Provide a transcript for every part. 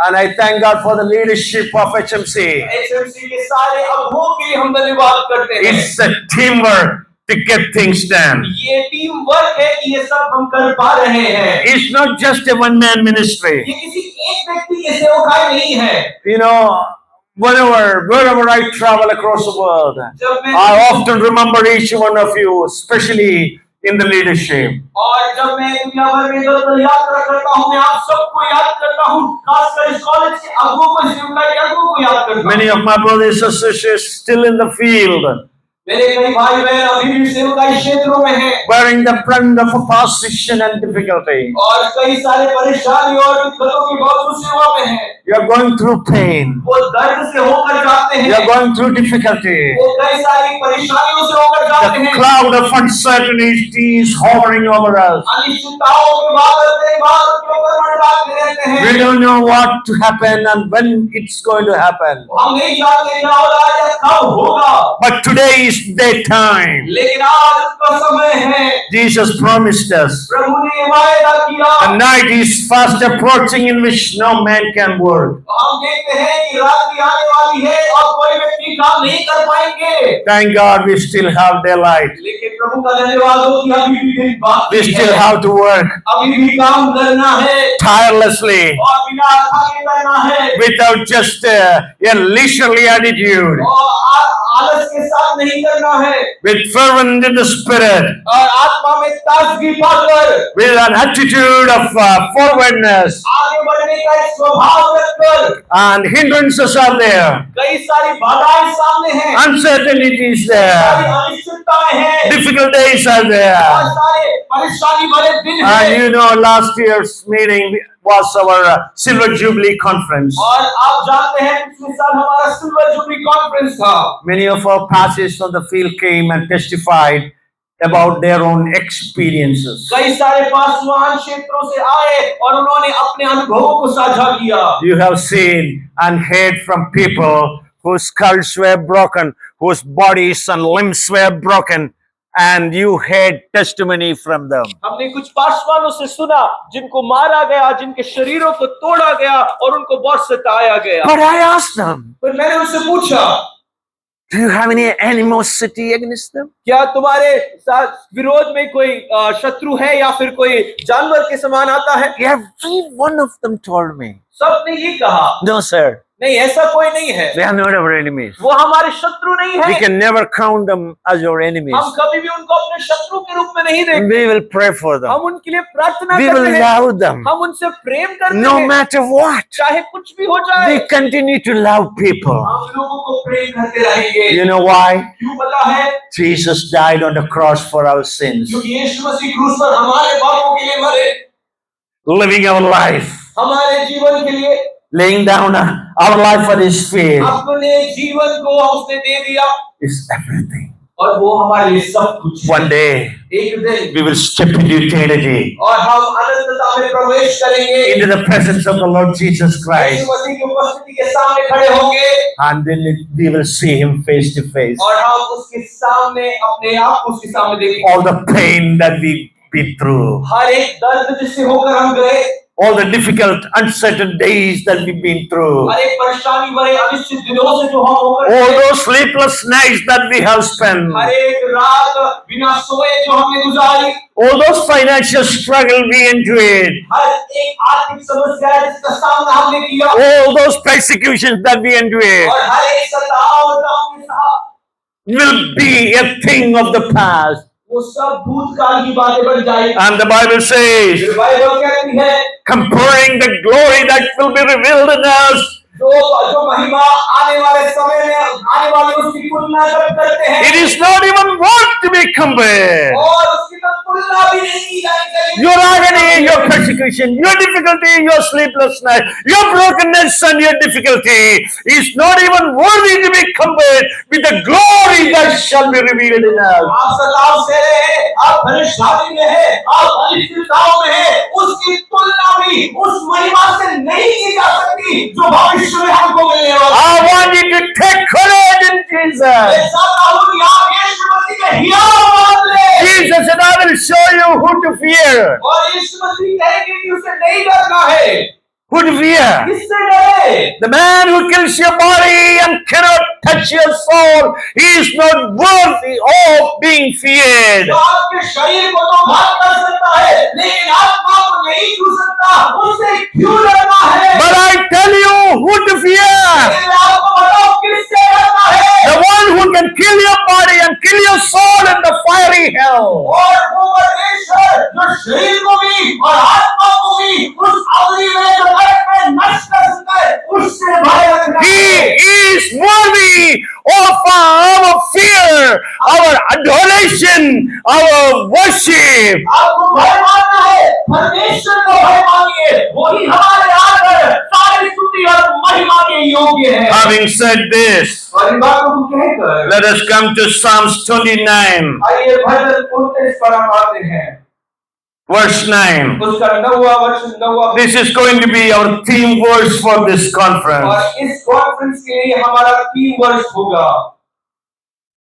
And I thank God for the leadership of HMC. HMC के सारे अगुवों के लिए हम धन्यवाद करते हैं। It's a teamwork to get things done. ये टीम वर्क है कि ये सब हम कर पा रहे हैं। It's not just a one-man ministry. ये किसी एक व्यक्ति के सेवकाई नहीं है। You know, wherever I travel across the world, I often remember each one of you, especially in the leadership. और जब मैं दुनिया भर में इधर-उधर यात्रा करता हूँ, मैं आप सबको याद करता हूँ, खासकर इस कॉलेज के अगुवों को, सेवकाई के अगुवों को याद करता हूँ। Many of my brothers and sisters still in the field, मेरे कई भाई बहन अभी भी सेवकाई क्षेत्रों में हैं, bearing the brunt of opposition and difficulty. और कई सारे परेशानी और दिक्कतों की बावजूद सेवा में हैं। You are going through pain. वो दर्द से होकर जाते हैं। You are going through difficulty. वो कई सारी परेशानियों से होकर जाते The हैं। cloud of uncertainty is hovering over us. अनिश्चितताओं के बादल के ऊपर मंडराते रहते हैं। We don't know what to happen and when it's going to happen. हम नहीं जानते क्या हो रहा है या कब होगा। But today is daytime. लेकिन आज का समय है। Jesus promised us. प्रभु ने वायदा किया। The night is fast approaching in which no man can work. हम देखते हैं कि रात्रि आने वाली है और कोई व्यक्ति काम नहीं कर पाएंगे। Thank God we still have daylight. लेकिन प्रभु का धन्यवाद हो कि अभी भी दिन बाकी We है। still have to work अभी भी काम करना है tirelessly और बिना थके करना है without just a leisurely attitude, और आलस के साथ नहीं करना है with fervent in the spirit, और आत्मा में ताजगी पाकर with an attitude of forwardness. आगे बढ़ने का एक स्वभाव रखकर। And hindrances are there, कई सारी बाधाएं सामने हैं, uncertainties सारी there, अनिश्चितताएं हैं difficult days are और there. सारे परेशानी भरे दिन And हैं। you know, last year's meeting was our Silver Jubilee Conference. और आप जानते हैं पिछले साल हमारा सिल्वर जुबली कॉन्फ्रेंस था। Many of our pastors on the field came and testified about their own experiences. कई सारे पासवान क्षेत्रों से आए और उन्होंने अपने अनुभवों को साझा किया। You have seen and heard from people whose skulls were broken, whose bodies and limbs were broken, and you heard testimony from them. हमने कुछ पासवानों से सुना जिनको मारा गया, जिनके शरीरों को तोड़ा गया और उनको बहुत सताया गया। But I asked them, पर मैंने उनसे पूछा, do you have any animosity against them? क्या तुम्हारे साथ विरोध में कोई शत्रु है या फिर कोई जानवर के समान आता है? Every one of them told me, सबने ये कहा, no sir, नहीं ऐसा कोई नहीं है, they are not our enemies. वो हमारे शत्रु नहीं We है। can never count them as your enemies. हम कभी भी उनको अपने शत्रु के रूप में नहीं देखते। We will pray for them. हम उनके लिए प्रार्थना We करते will हैं, love them. हम उनसे प्रेम करते No हैं, matter what, चाहे कुछ भी हो जाए। we continue to love people. हम लोगों को प्रेम करते रहेंगे। You know why? क्यों पता है? Jesus died on the cross for our sins, क्योंकि यीशु मसीह क्रूस पर हमारे पापों के लिए मरे, living our life, हमारे जीवन के लिए laying down our life at His feet अपने जीवन को उसने दे दिया is everything. और वो हमारे लिए सब कुछ है। One day एक दिन we will step into eternity, और हम अनंतता में प्रवेश करेंगे, into the presence of the Lord Jesus Christ, यीशु मसीह की उपस्थिति के सामने खड़े होंगे and then we will see Him face to face. और हम उसके सामने अपने आप को उसके सामने देखेंगे। All the pain that we've been through, हर एक दर्द जिससे होकर हम गए, all the difficult, uncertain days that we've been through, हर एक परेशानी भरे अनिश्चित दिनों से जो हम होकर all गए, those sleepless nights that we have spent, हर एक रात बिना सोए जो हमने गुजारी, all those financial struggle we endured, हर एक आर्थिक समस्या जिसका सामना हमने किया all those persecutions that we endured और हर एक सताव और तनाव के साथ will be a thing of the past. वो सब भूतकाल की बातें बन जाएगी। And the Bible says, Bible कहती है comparing the glory that will be revealed in us जो महिमा आने वाले समय में आने वाले उसकी तुलना जब करते हैं, it is not even worth to be compared. और उसकी तो तुलना भी नहीं की जानी चाहिए। Your agony, your persecution, your difficulty, your sleepless night, your brokenness and your difficulty is not even worthy to be compared with the glory that shall be revealed in us. आप सताव से रहे, आप परेशानी में है, आप अनिश्चितताओं में है, उसकी तुलना भी उस महिमा से नहीं की जा सकती जो भविष्य में हमको मिलने वाला है। I want you to take courage in Jesus. मैं चाहता हूँ कि आप यीशु मसीह के हियाव मान लें। Jesus said, I will show you who to fear. और यीशु मसीह कहेंगे कि उसे नहीं डरना है। Who to fear? किससे डरे? The man who kills your body and cannot touch your soul, he is not worthy of being feared. जो आपके शरीर को तो घात कर सकता है, लेकिन आत्मा को नहीं छू सकता, उससे क्यों डरना है? But I tell you who to fear. लेकिन मैं आपको बताऊं किससे डरना है? The one who can kill your body and kill your soul in the fiery hell. और वो परमेश्वर जो शरीर को भी और आत्मा को भी उस अग्नि में जो नरक में नष्ट कर सकता है, उससे भय रखना है। He is worthy of our fear, our adoration, our worship. आपको भय मानना है, परमेश्वर को भय मानिए, वही हमारे आदर, सारी स्तुति और महिमा के योग्य है। Having said this, और इन बातों को कहकर let us come to Psalms 29, आइए भजन 29 पर हम आते हैं, verse 9. उसका 9वां वर्ष 9वां। This is going to be our theme verse for this conference. और इस कॉन्फ्रेंस के लिए हमारा 3 वर्ष होगा।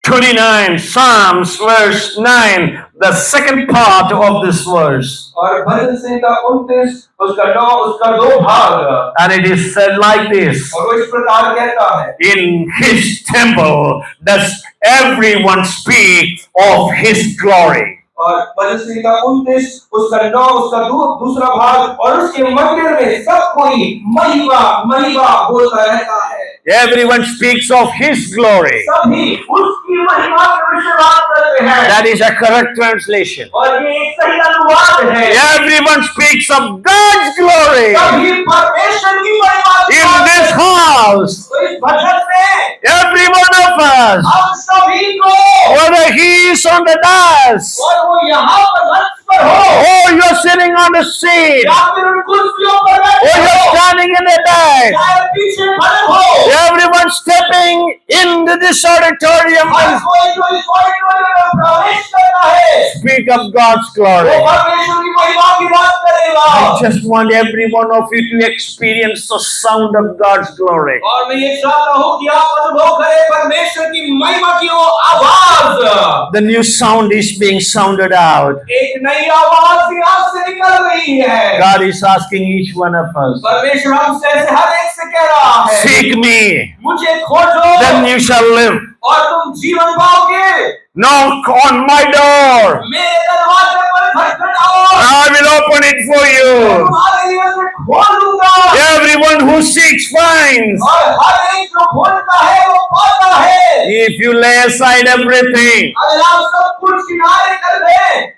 29, Psalms, verse 9, the second part of this verse. और भजन संहिता 29 उसका 9 उसका 2 भाग। And it is said like this: और वो इस प्रकार कहता है, in his temple does everyone speak of his glory. और भजन संहिता 29 उसका 9 उसका दूसरा भाग, और उसके मंदिर में सब कोई महिमा महिमा बोलता रहता है। Everyone speaks of his glory. सभी उसकी महिमा के विषय बात करते हैं। That is a correct translation. और ये एक सही अनुवाद है। Everyone speaks of God's glory सभी परमेश्वर की महिमा की in बात this करते हैं। house. तो इस भजन में Every one of us, हम सभी को, whether he is on the dais, और वो यहाँ पर मंच पर हो or you're sitting on the seat, या फिर उन कुर्सियों पर or बैठे you're हो, standing in the back, चाहे पीछे खड़े हो, everyone stepping into this auditorium her and कोई जो इस ऑडिटोरियम में प्रवेश करता है, speak of God's वो glory. परमेश्वर की महिमा की बात करेगा। I just want every one of you to experience the sound of God's glory. और मैं ये चाहता हूँ कि आप अनुभव करें परमेश्वर की महिमा की वो आवाज। The new sound is being sounded out. एक नई आवाज यहाँ से निकल रही है। God is asking each one of us, परमेश्वर हमसे ऐसे हर एक से कह रहा है, seek me, मुझे खोजो then you shall live. और तुम जीवन पाओगे। Knock on my door, मेरे दरवाजे पर खटखटाओ, I will open it for you. तुम्हारे लिए उसे खोल दूंगा। Everyone who seeks finds. और हर एक जो खोलता है वो पाता है। If you lay aside everything अगर आप सब कुछ किनारे कर दें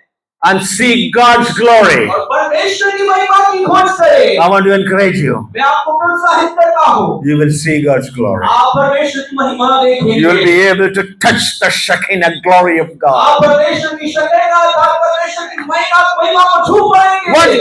and seek God's glory, और परमेश्वर की महिमा की खोज करें, I want to encourage you. मैं आपको प्रोत्साहित करता हूँ, You will see God's glory. आप परमेश्वर की महिमा देखेंगे। You will be able to touch the Shekinah glory of God. आप परमेश्वर की शक्तियाँ, आप परमेश्वर की महिमा को छू पाएंगे। What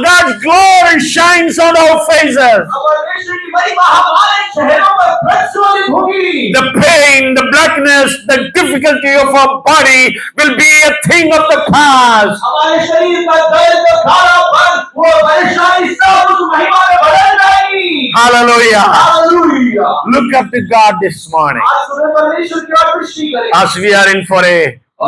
God's glory shines on our faces. अब परमेश्वर की महिमा हमारे चेहरों पर प्रज्वलित होगी। The pain, the blackness, the difficulty of our body will be a thing of the past. हमारे शरीर का दर्द, कालापन, वो परेशानी सब उस महिमा में बदल जाएगी। Hallelujah. Hallelujah. Look up to God this morning आज सुबह परमेश्वर की ओर दृष्टि करें। as we are in for a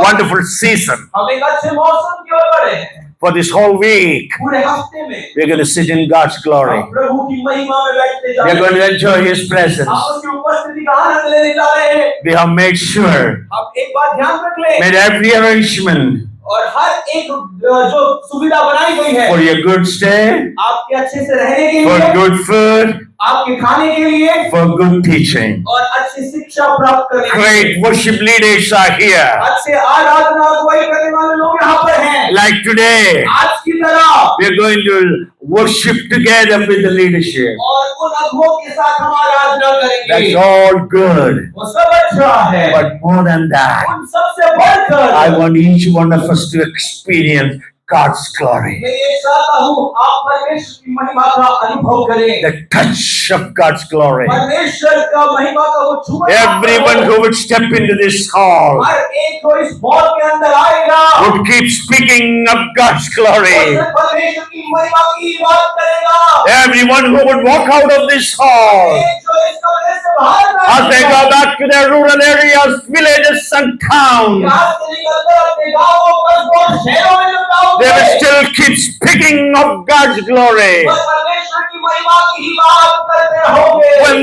wonderful season. हम एक अच्छे मौसम की ओर बढ़े हैं। For this whole week, पूरे हफ्ते में we're going to sit in God's glory. हम प्रभु की महिमा में बैठते जा We're रहे going हैं। to enjoy His presence. हम उसकी उपस्थिति का आनंद लेने जा रहे हैं। We have made sure, आप एक बात ध्यान रख लें, made every arrangement और हर एक जो सुविधा बनाई गई है for your good stay, आपके अच्छे से रहने के for लिए, good food, आपके खाने के लिए for good teaching. और अच्छी शिक्षा प्राप्त करने के लिए। Great worship leaders are here. अच्छे आराधना अगुवाई करने वाले लोग यहाँ पर हैं। Like today, आज की तरह we're going to worship together with the leadership. और उन अगुओं के साथ हम आराधना That's करेंगे। all good. वो सब अच्छा है, But more than that, उन सबसे बढ़कर I want each one of us to experience God's glory. मैं ये चाहता हूँ आप परमेश्वर की महिमा का अनुभव करें। The touch of God's glory. परमेश्वर का महिमा का वो छुआ Everyone who would step into this hall हर एक जो इस हॉल के अंदर आएगा would keep speaking of God's वो glory. सिर्फ परमेश्वर की महिमा की बात करेगा। Everyone who would walk out of this hall एक जो इस कमरे से बाहर ना as they go back to their rural areas, villages and towns, यहाँ से निकलकर अपने गाँवों, कस्बों, शहरों में जो गाँव they will थे, still keep speaking of God's glory. वह परमेश्वर की महिमा की ही बात करते रहोगे। When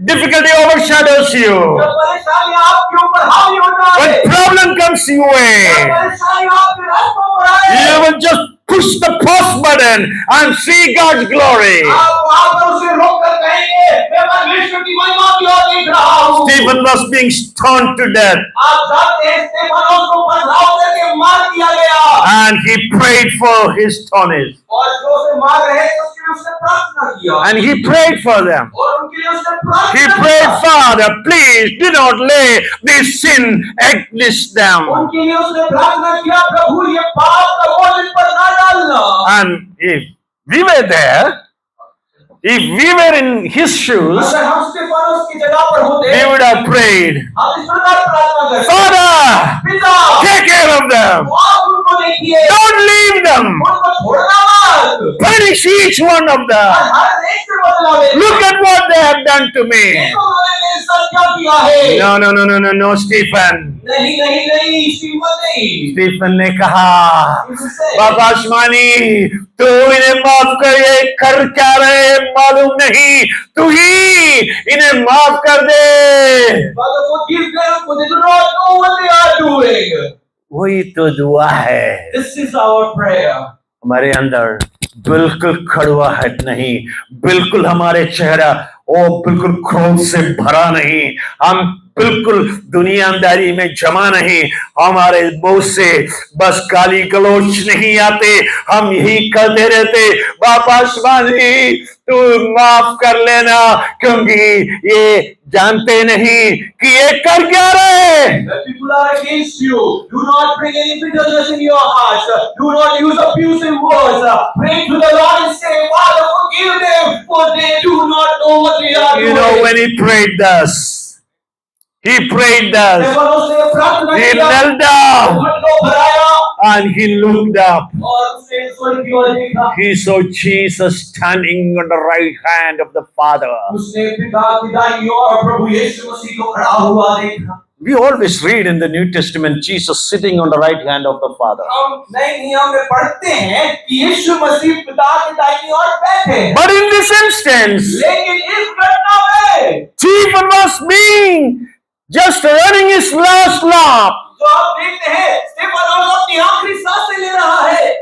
difficulty overshadows you, जब परेशानी आपके ऊपर हावी हो जाए, when problem comes your way, जब परेशानी आपके रास्तों पर आए, you will just push the pause button and see God's glory. आप वहाँ पर उसे रोक कर कहेंगे, मैं परमेश्वर की महिमा की ओर देख रहा हूँ। Stephen was being stoned to death, आप जानते हैं स्तेफानोस को पथराव करके मार दिया गया, and he prayed for his stoners, और जो उसे मार रहे थे उसके लिए उसने प्रार्थना किया, and he prayed for them. और उनके लिए उसने He प्रार्थना prayed, किया। Father, please do not lay this sin against them. उनके लिए उसने प्रार्थना किया, प्रभु ये पाप का बोझ इन पर ना डालना। And if we were there, if we were in his shoes, अगर हम स्तेफानोस की जगह पर होते, we would have prayed, हम इस प्रकार प्रार्थना करते, Father, पिता, take care of them. आप उनको देखिए, Don't leave them. उनको छोड़ना मत, Punish each one of और them. हर एक से बदला ले। Look at what they have done to me. देखो उन्होंने मेरे साथ क्या किया है। No, no, no, no, no, no, Stephen. नहीं नहीं नहीं, श्रीमत नहीं। स्टीफन ने कहा, उससे बाबा आसमानी, तू इन्हें माफ कर, ये कर क्या रहे मालूम नहीं, तू ही इन्हें माफ कर दे। Father, forgive them, for they do not know what they are doing. वही तो दुआ है। This is our prayer. हमारे अंदर बिल्कुल कड़वाहट नहीं, बिल्कुल हमारे चेहरा बिल्कुल क्रोध से भरा नहीं, हम बिल्कुल दुनियादारी में जमा नहीं, हमारे मुंह से बस गाली गलौच नहीं आते, हम यही करते रहते, बाप आसमानी तू माफ कर लेना, क्योंकि ये जानते नहीं कि ये कर क्या रहे। When people are against you, do not bring any bitterness in your hearts. Do not use abusive words. Pray to the Lord and say, Father, forgive them, for they do not know what they are You doing. know, when he prayed thus, he prayed thus, स्तेफानोस ने प्रार्थना he किया, knelt down घुटनों पर आया, and he looked up. और उसने स्वर्ग की ओर देखा। He saw Jesus standing on the right hand of the Father. उसने पिता की दाहिनी ओर प्रभु यीशु मसीह को खड़ा हुआ देखा। We always read in the New Testament Jesus sitting on the right hand of the Father. हम नए नियम में पढ़ते हैं कि यीशु मसीह पिता की दाहिनी ओर बैठे हैं। But in this instance, लेकिन इस घटना में Stephen was being just running his last lap. जो आप देखते हैं, स्तेफानोस अपनी आखिरी सांसें ले रहा है,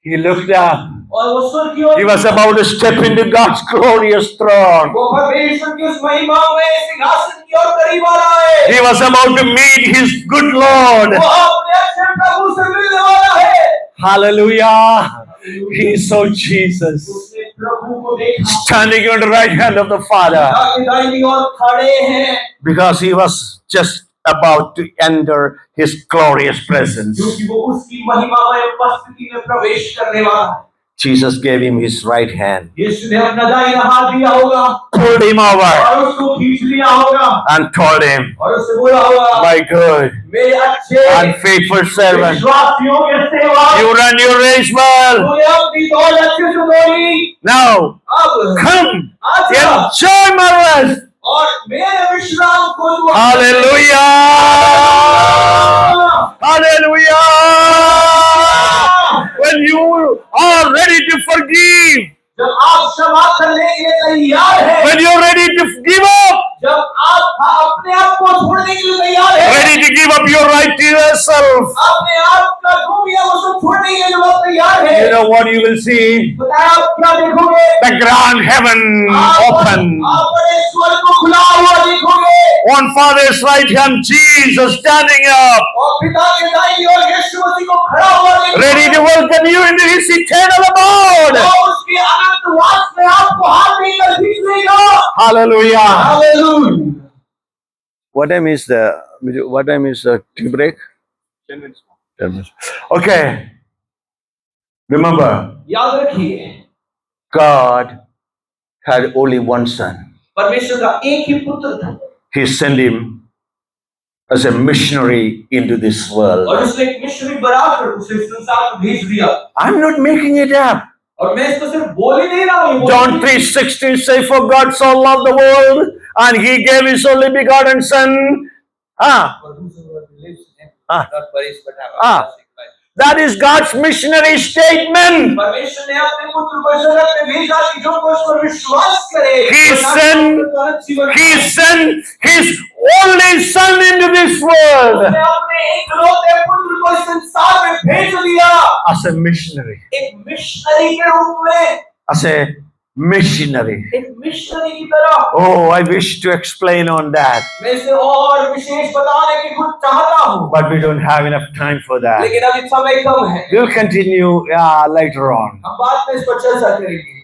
He looked up. और वो स्वर्ग की ओर, He was about to step into God's glorious throne. वो परमेश्वर की उस महिमामय सिंहासन की ओर करीब आ रहा है। He was about to meet his good Lord. वो अपने अच्छे प्रभु से मिलने वाला है। Hallelujah. He saw Jesus उसने प्रभु को देखा, standing on the right hand of the Father, पिता की दाहिनी ओर खड़े हैं, because he was just about to enter his glorious presence. क्योंकि वो उसकी महिमामय उपस्थिति में प्रवेश करने वाला है। Jesus gave him his right hand, यीशु ने अपना दाहिना हाथ दिया होगा, pulled him over, और उसको खींच लिया होगा, and told him, और उससे बोला होगा, my good मेरे अच्छे and faithful servant, विश्वासियों के सेवा, you ran your race well. तूने अपनी दौड़ अच्छे से दौड़ी, Now अब come, आजा enjoy my rest. और मेरे विश्राम को तू Hallelujah! Hallelujah! When you are ready to forgive, जब आप क्षमा करने के लिए तैयार हैं, when you're ready to give up, जब आप अपने आप को छोड़ने के लिए तैयार हैं, ready to give up your right to yourself, अपने आप का जो भी है वो सब छोड़ने के लिए जब आप तैयार हैं, you know what you will see? बताया आप क्या देखोगे? The grand heaven open. आप बड़े स्वर्ग को खुला हुआ देखोगे, On Father's right hand, Jesus standing up, और पिता के दाहिनी ओर यीशु मसीह को खड़ा हुआ देखोगे, ready to welcome you into His eternal abode. और उसके अनंत वास में आपको हाथ देकर खींच लेगा। Hallelujah! Hallelujah. What time is the tea break? 10 minutes. 10 minutes. Okay. Remember, याद रखिए, God had only one son. परमेश्वर का एक ही पुत्र था, He sent him as a missionary into this world. और उसने एक मिशनरी बनाकर उसे इस संसार में भेज दिया। I'm not making it up. और मैं इसको सिर्फ बोल ही नहीं रहा हूँ, John 3:16 say, for God so loved the world and he gave his only begotten son. For whosoever believes in him, Ah. not perish but have Ah. everlasting life. That is God's missionary statement. परमेश्वर ने अपने पुत्र को जगत में भेजा कि जो कोई उस पर विश्वास करे He वो नाश sent- होकर अनंत जीवन He पाए। sent his only son into this world उसने अपने एकलौते पुत्र को इस संसार में भेज दिया as a missionary. एक मिशनरी के रूप में, As a missionary. एक मिशनरी की तरह। Oh, I wish to explain on that, मैं इसे और विशेष बताने की कुछ चाहता हूँ, but we don't have enough time for that. लेकिन अभी समय कम है। We'll continue later on. हम बाद में इस पर चर्चा करेंगे।